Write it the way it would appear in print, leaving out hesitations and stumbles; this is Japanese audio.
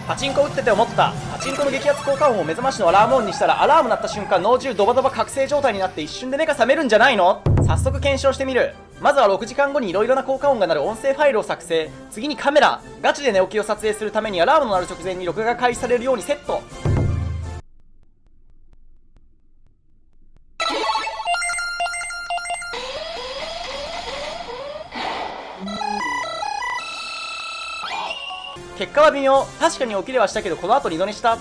パチンコ打ってて思った。パチンコの激アツ効果音を目覚ましのアラーム音にしたら、アラーム鳴った瞬間脳中ドバドバ覚醒状態になって一瞬で目が覚めるんじゃないの？早速検証してみる。まずは6時間後に色々な効果音が鳴る音声ファイルを作成。次にカメラ。ガチで寝起きを撮影するためにアラームの鳴る直前に録画が開始されるようにセット。結果は微妙。確かに起きれはしたけど、この後二度寝した。